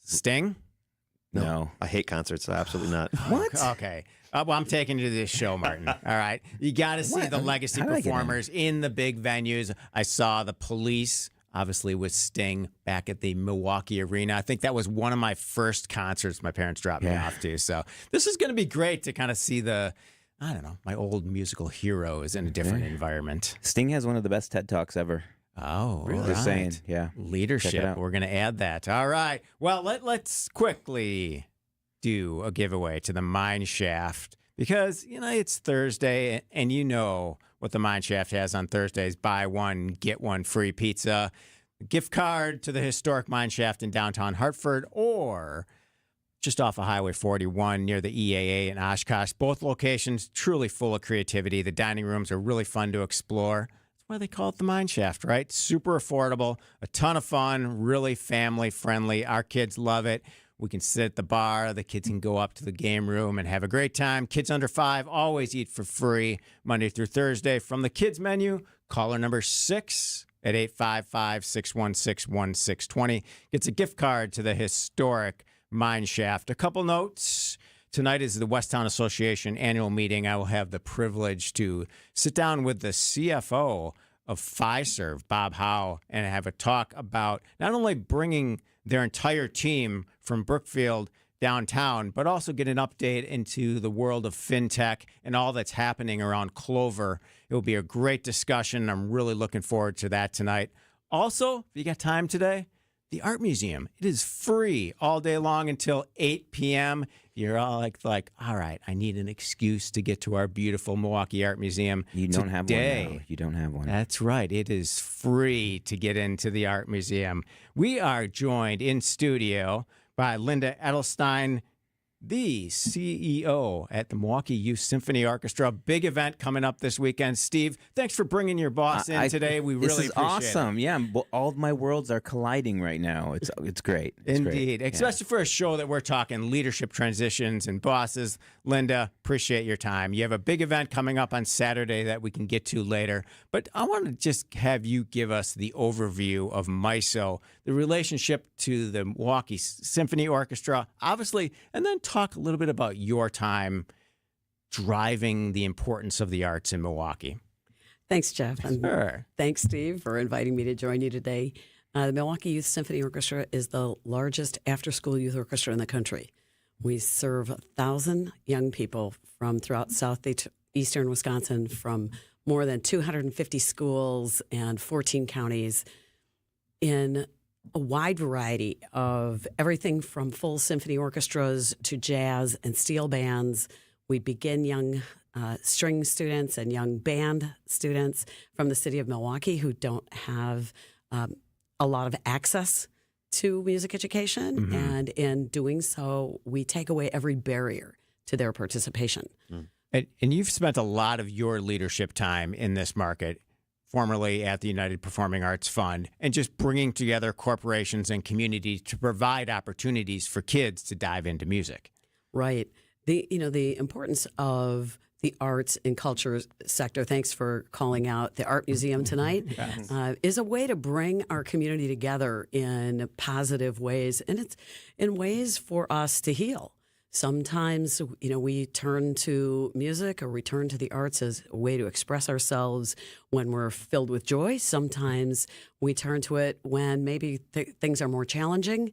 Sting? No. I hate concerts. So absolutely not. What? Okay. Well, I'm taking you to this show, Martin. All right. You got to see the legacy How did I get in? performers in the big venues. I saw the Police, obviously, with Sting back at the Milwaukee Arena. I think that was one of my first concerts my parents dropped me off to. So this is going to be great to kind of see my old musical heroes in a different environment. Sting has one of the best TED Talks ever. Oh, really? right. Just saying, yeah. Check it Leadership. out. We're going to add that. All right. Well, let's quickly do a giveaway to the Mine Shaft because, it's Thursday and you know what the Mine Shaft has on Thursdays. Buy one, get one free pizza, gift card to the historic Mine Shaft in downtown Hartford or just off of Highway 41 near the EAA in Oshkosh. Both locations truly full of creativity. The dining rooms are really fun to explore. That's why they call it the Mine Shaft, right? Super affordable, a ton of fun, really family friendly. Our kids love it. We can sit at the bar. The kids can go up to the game room and have a great time. Kids under 5 always eat for free Monday through Thursday. From the kids menu, caller number 6 at 855-616-1620 gets a gift card to the historic Mine Shaft. A couple notes. Tonight is the Westtown Association annual meeting. I will have the privilege to sit down with the CFO of Fiserv, Bob Howe, and have a talk about not only bringing their entire team from Brookfield downtown, but also get an update into the world of fintech and all that's happening around Clover. It will be a great discussion. I'm really looking forward to that tonight. Also, if you got time today, the Art Museum. It is free all day long until 8 p.m. You're all like, all right, I need an excuse to get to our beautiful Milwaukee Art Museum. You don't have one now. You don't have one. That's right. It is free to get into the Art Museum. We are joined in studio by Linda Edelstein, the CEO at the Milwaukee Youth Symphony Orchestra. Big event coming up this weekend. Steve, thanks for bringing your boss in today. We really This is appreciate awesome. it. Yeah, all of my worlds are colliding right now. It's great. It's Indeed, great. especially for a show that we're talking leadership transitions and bosses. Linda, appreciate your time. You have a big event coming up on Saturday that we can get to later, but I want to just have you give us the overview of MISO, the relationship to the Milwaukee Symphony Orchestra, obviously, and then talk a little bit about your time driving the importance of the arts in Milwaukee. Thanks, Jeff. And Sure. Thanks, Steve, for inviting me to join you today. The Milwaukee Youth Symphony Orchestra is the largest after-school youth orchestra in the country. We serve 1,000 young people from throughout southeastern Wisconsin, from more than 250 schools and 14 counties in a wide variety of everything from full symphony orchestras to jazz and steel bands. We begin young string students and young band students from the city of Milwaukee who don't have a lot of access to music education. Mm-hmm. And in doing so, we take away every barrier to their participation. And you've spent a lot of your leadership time in this market, formerly at the United Performing Arts Fund, and just bringing together corporations and communities to provide opportunities for kids to dive into music. Right. the importance of the arts and culture sector, thanks for calling out the Art Museum tonight, is a way to bring our community together in positive ways. And it's in ways for us to heal. Sometimes, we turn to music or we turn to the arts as a way to express ourselves when we're filled with joy. Sometimes we turn to it when maybe things are more challenging,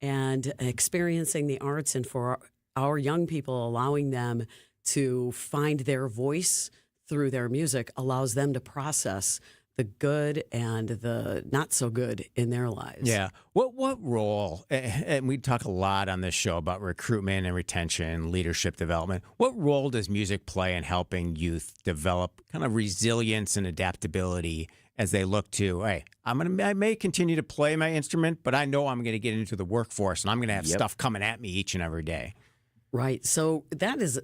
and experiencing the arts, and for our young people, allowing them to find their voice through their music allows them to process the good and the not so good in their lives. Yeah. What role, and we talk a lot on this show about recruitment and retention, leadership development. What role does music play in helping youth develop kind of resilience and adaptability as they look to, hey, I may continue to play my instrument, but I know I'm going to get into the workforce and I'm going to have stuff coming at me each and every day. Right. So that is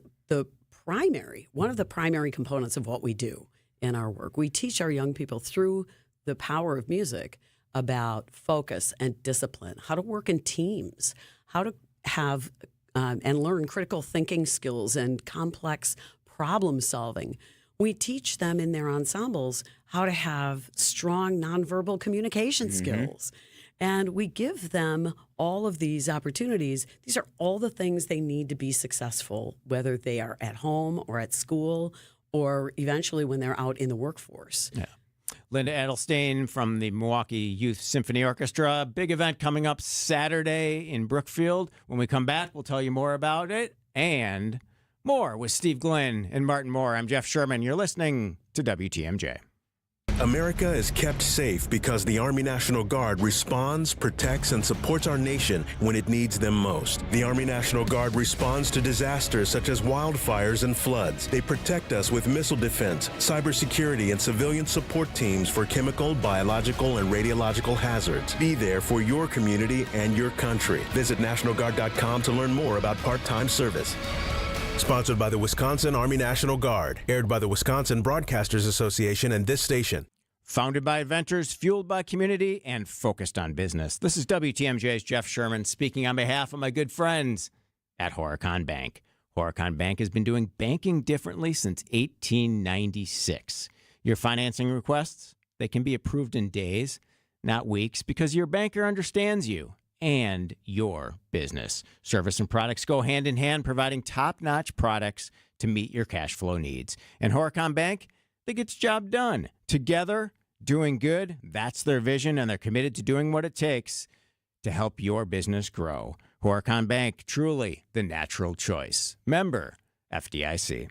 one of the primary components of what we do in our work. We teach our young people through the power of music about focus and discipline, how to work in teams, how to have and learn critical thinking skills and complex problem solving. We teach them in their ensembles how to have strong nonverbal communication skills. And we give them all of these opportunities. These are all the things they need to be successful, whether they are at home or at school or eventually when they're out in the workforce. Yeah. Linda Edelstein from the Milwaukee Youth Symphony Orchestra. Big event coming up Saturday in Brookfield. When we come back, we'll tell you more about it and more with Steve Glenn and Martin Moore. I'm Jeff Sherman. You're listening to WTMJ. America is kept safe because the Army National Guard responds, protects, and supports our nation when it needs them most. The Army National Guard responds to disasters such as wildfires and floods. They protect us with missile defense, cybersecurity, and civilian support teams for chemical, biological, and radiological hazards. Be there for your community and your country. Visit NationalGuard.com to learn more about part-time service. Sponsored by the Wisconsin Army National Guard. Aired by the Wisconsin Broadcasters Association and this station. Founded by inventors, fueled by community, and focused on business. This is WTMJ's Jeff Sherman speaking on behalf of my good friends at Horicon Bank. Horicon Bank has been doing banking differently since 1896. Your financing requests, they can be approved in days, not weeks, because your banker understands you and your business. Service and products go hand in hand, providing top-notch products to meet your cash flow needs. And Horicon Bank, they get the job done. Together, doing good, that's their vision, and they're committed to doing what it takes to help your business grow. Horicon Bank, truly the natural choice. Member FDIC.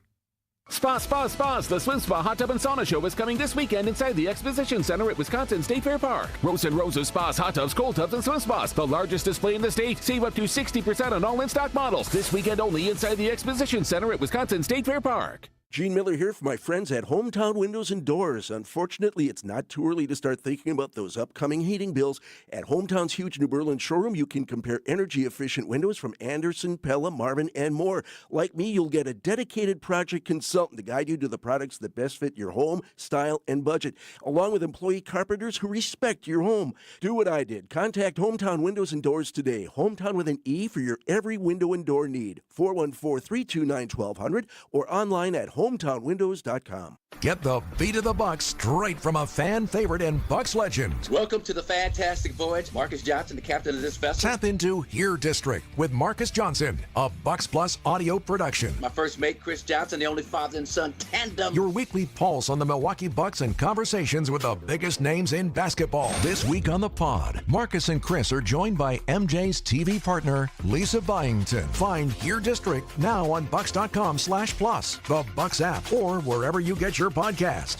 Spas. The Swim Spa Hot Tub and Sauna Show is coming this weekend inside the Exposition Center at Wisconsin State Fair Park. Rows and rows of spas, hot tubs, cold tubs, and swim spas. The largest display in the state. Save up to 60% on all in-stock models. This weekend only inside the Exposition Center at Wisconsin State Fair Park. Gene Miller here for my friends at Hometown Windows and Doors. Unfortunately, it's not too early to start thinking about those upcoming heating bills. At Hometown's huge New Berlin showroom, you can compare energy-efficient windows from Anderson, Pella, Marvin, and more. Like me, you'll get a dedicated project consultant to guide you to the products that best fit your home, style, and budget, along with employee carpenters who respect your home. Do what I did. Contact Hometown Windows and Doors today. Hometown with an E for your every window and door need. 414-329-1200 or online at hometownwindows.com. Get the beat of the Bucks straight from a fan favorite and Bucks legend. Welcome to the fantastic voyage. Marcus Johnson, the captain of this vessel. Tap into Here District with Marcus Johnson, a Bucks Plus audio production. My first mate, Chris Johnson, the only father and son tandem. Your weekly pulse on the Milwaukee Bucks and conversations with the biggest names in basketball. This week on the pod, Marcus and Chris are joined by MJ's TV partner, Lisa Byington. Find Here District now on Bucks.com/plus, the Bucks app, or wherever you get your podcast.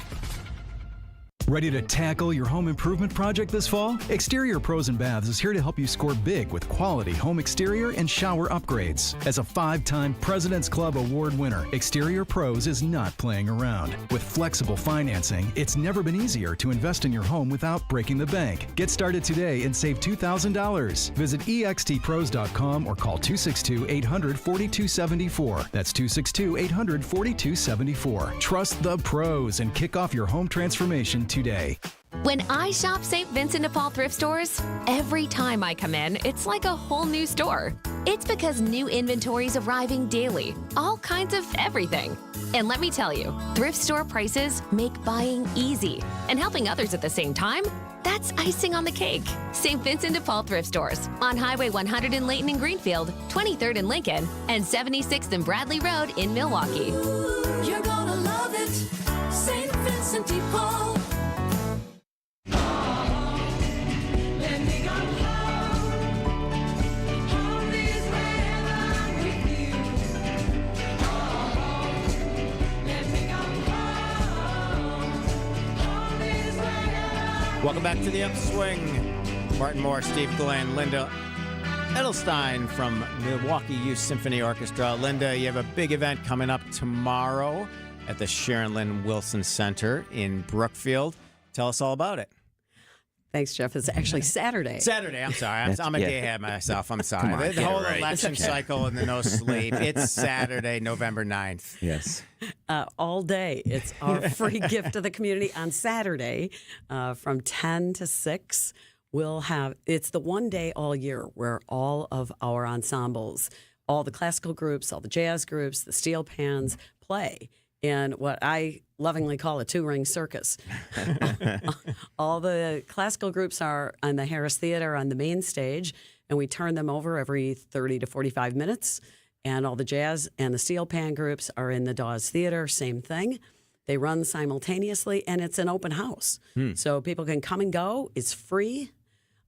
Ready to tackle your home improvement project this fall? Exterior Pros and Baths is here to help you score big with quality home exterior and shower upgrades. As a 5-time President's Club Award winner, Exterior Pros is not playing around. With flexible financing, it's never been easier to invest in your home without breaking the bank. Get started today and save $2,000. Visit extpros.com or call 262-800-4274. That's 262-800-4274. Trust the pros and kick off your home transformation today. When I shop St. Vincent de Paul thrift stores, every time I come in, it's like a whole new store. It's because new inventory's arriving daily. All kinds of everything. And let me tell you, thrift store prices make buying easy. And helping others at the same time, that's icing on the cake. St. Vincent de Paul thrift stores on Highway 100 in Layton and Greenfield, 23rd in Lincoln, and 76th and Bradley Road in Milwaukee. You're gonna love it, St. Vincent de Paul. Welcome back to the Upswing. Martin Moore, Steve Glenn, Linda Edelstein from Milwaukee Youth Symphony Orchestra. Linda, you have a big event coming up tomorrow at the Sharon Lynn Wilson Center in Brookfield. Tell us all about it. Thanks, Jeff. It's actually Saturday. Saturday. I'm sorry. I'm a day ahead myself. I'm sorry. On, the whole right. election cycle and the no sleep. It's Saturday, November 9th. Yes. All day. It's our free gift to the community on Saturday from 10 to 6. It's the one day all year where all of our ensembles, all the classical groups, all the jazz groups, the steel pans play in what I lovingly call a two-ring circus. All the classical groups are on the Harris Theater on the main stage, and we turn them over every 30 to 45 minutes. And all the jazz and the steel pan groups are in the Dawes Theater, same thing. They run simultaneously, and it's an open house. So people can come and go. It's free.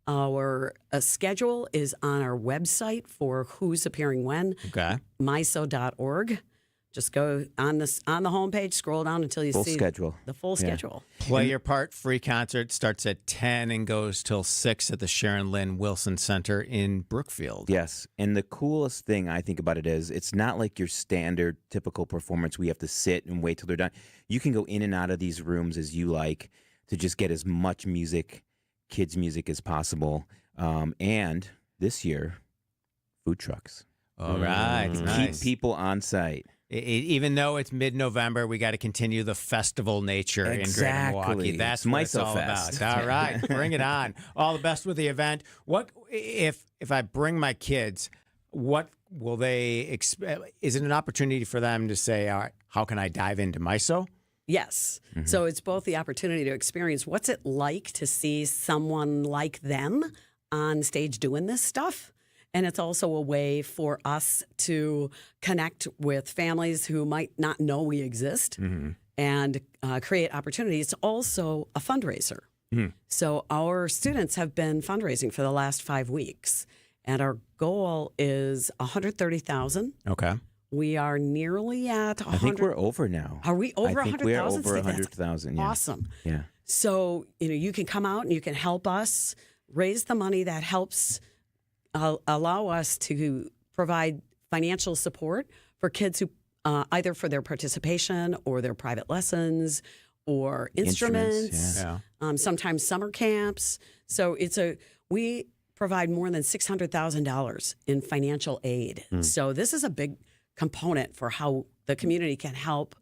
Our schedule is on our website for who's appearing when. Okay. MISO.org. Just go on the homepage, scroll down until you Full see schedule. the full schedule. Play Your Part free concert starts at 10 and goes till 6 at the Sharon Lynn Wilson Center in Brookfield. Yes. And the coolest thing I think about it is it's not like your standard typical performance where you have to sit and wait till they're done. You can go in and out of these rooms as you like to just get as much music, kids' music as possible. And this year, food trucks. All right. Nice. Keep people on site. Even though it's mid-November, we got to continue the festival nature in Greater Milwaukee. That's what it's all about. All right, bring it on. All the best with the event. What if I bring my kids? What will they expect? Is it an opportunity for them to say, all right, how can I dive into MISO? Yes. So it's both the opportunity to experience what's it like to see someone like them on stage doing this stuff. And it's also a way for us to connect with families who might not know we exist and create opportunities. It's also a fundraiser. So our students have been fundraising for the last 5 weeks, and our goal is $130,000. Okay. We are nearly at 100. I think we're over now. Are we over 100,000? I think we're over 100,000. Yeah. Awesome. Yeah. So, you can come out and you can help us raise the money that helps allow us to provide financial support for kids who either for their participation or their private lessons or instruments. Sometimes summer camps. So we provide more than $600,000 in financial aid. So this is a big component for how the community can help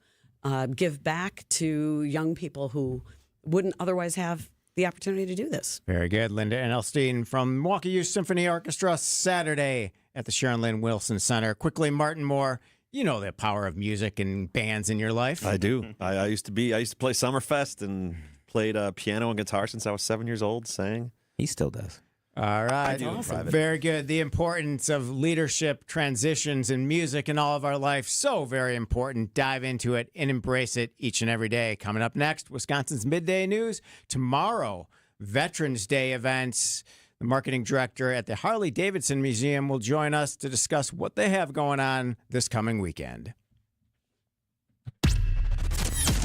give back to young people who wouldn't otherwise have the opportunity to do this. Very good. Linda Edelstein from Milwaukee Youth Symphony Orchestra, Saturday at the Sharon Lynn Wilson Center. Quickly, Martin Moore, you know the power of music and bands in your life. I do. I used to play Summerfest and played piano and guitar since I was 7 years old, sang. He still does. All right. Awesome. Very good. The importance of leadership, transitions, and music in all of our life. So very important. Dive into it and embrace it each and every day. Coming up next, Wisconsin's Midday News. Tomorrow, Veterans Day events. The marketing director at the Harley-Davidson Museum will join us to discuss what they have going on this coming weekend.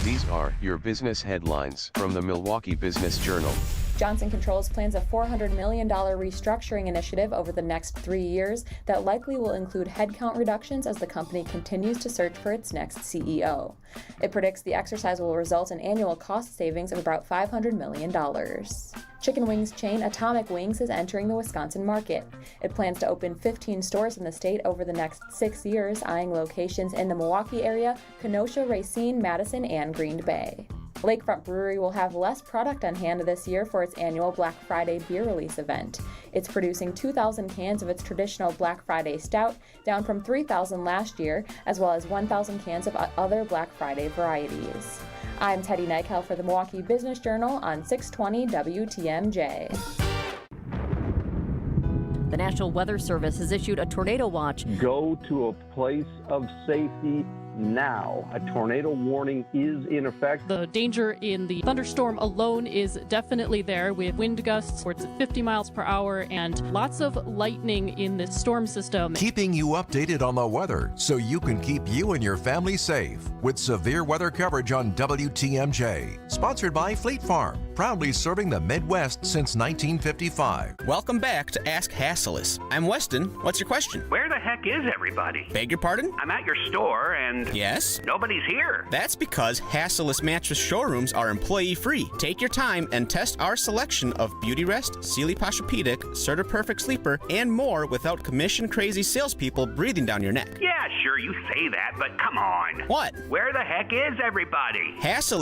These are your business headlines from the Milwaukee Business Journal. Johnson Controls plans a $400 million restructuring initiative over the next 3 years that likely will include headcount reductions as the company continues to search for its next CEO. It predicts the exercise will result in annual cost savings of about $500 million. Chicken wings chain Atomic Wings is entering the Wisconsin market. It plans to open 15 stores in the state over the next 6 years, eyeing locations in the Milwaukee area, Kenosha, Racine, Madison, and Green Bay. Lakefront Brewery will have less product on hand this year for its annual Black Friday beer release event. It's producing 2,000 cans of its traditional Black Friday stout, down from 3,000 last year, as well as 1,000 cans of other Black Friday varieties. I'm Teddy Nykel for the Milwaukee Business Journal on 620 WTMJ. The National Weather Service has issued a tornado watch. Go to a place of safety now. A tornado warning is in effect. The danger in the thunderstorm alone is definitely there. We have wind gusts towards 50 miles per hour and lots of lightning in this storm system. Keeping you updated on the weather so you can keep you and your family safe with severe weather coverage on WTMJ. Sponsored by Fleet Farm, proudly serving the Midwest since 1955. Welcome back to Ask Hasselus. I'm Weston. What's your question? Where the heck is everybody? Beg your pardon? I'm at your store and... Yes? Nobody's here. That's because Hasselus mattress showrooms are employee-free. Take your time and test our selection of Beauty Rest, Sealy Posturepedic, Serta Perfect Sleeper, and more without commission-crazy salespeople breathing down your neck. Yeah, sure, you say that, but come on. What? Where the heck is everybody? Hasselus